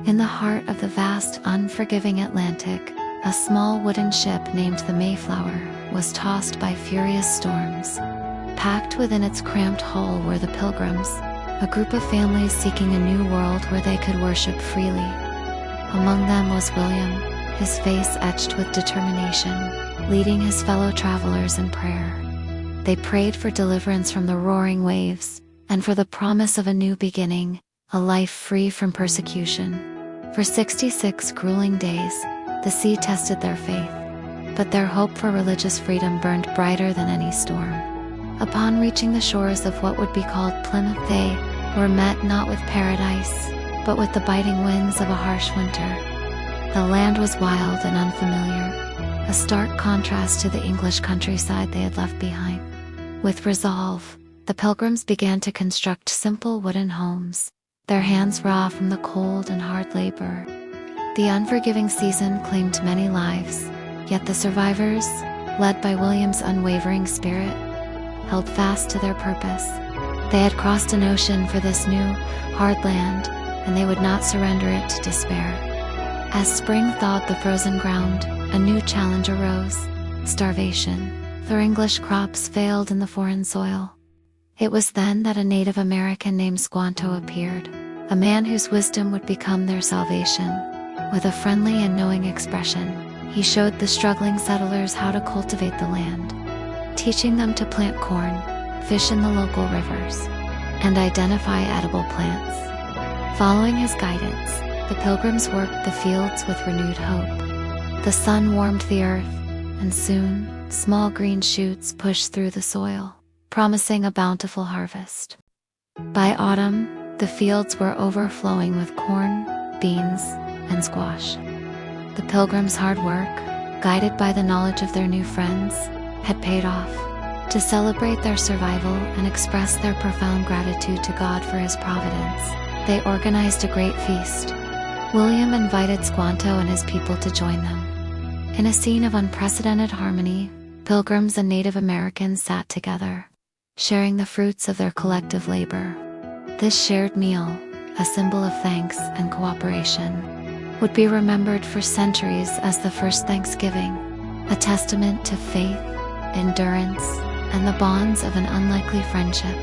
In the heart of the vast, unforgiving Atlantic, a small wooden ship named the Mayflower was tossed by furious storms. Packed within its cramped hull were the Pilgrims, a group of families seeking a new world where they could worship freely. Among them was William, his face etched with determination, leading his fellow travelers in prayer. They prayed for deliverance from the roaring waves, and for the promise of a new beginning, a life free from persecution. For 66 grueling days, the sea tested their faith, but their hope for religious freedom burned brighter than any storm. Upon reaching the shores of what would be called Plymouth, they were met not with paradise, but with the biting winds of a harsh winter. The land was wild and unfamiliar, a stark contrast to the English countryside they had left behind. With resolve, the Pilgrims began to construct simple wooden homes, their hands raw from the cold and hard labor. The unforgiving season claimed many lives, yet the survivors, led by William's unwavering spirit, held fast to their purpose. They had crossed an ocean for this new, hard land, and they would not surrender it to despair. As spring thawed the frozen ground, a new challenge arose: starvation. Their English crops failed in the foreign soil. It was then that a Native American named Squanto appeared, a man whose wisdom would become their salvation. With a friendly and knowing expression, he showed the struggling settlers how to cultivate the land, teaching them to plant corn, fish in the local rivers, and identify edible plants. Following his guidance, the Pilgrims worked the fields with renewed hope. The sun warmed the earth, and soon, small green shoots pushed through the soil, promising a bountiful harvest. By autumn, the fields were overflowing with corn, beans, and squash. The Pilgrims' hard work, guided by the knowledge of their new friends, had paid off. To celebrate their survival and express their profound gratitude to God for his providence, they organized a great feast. William invited Squanto and his people to join them. In a scene of unprecedented harmony, Pilgrims and Native Americans sat together, sharing the fruits of their collective labor. This shared meal, a symbol of thanks and cooperation, would be remembered for centuries as the first Thanksgiving, a testament to faith, endurance, and the bonds of an unlikely friendship.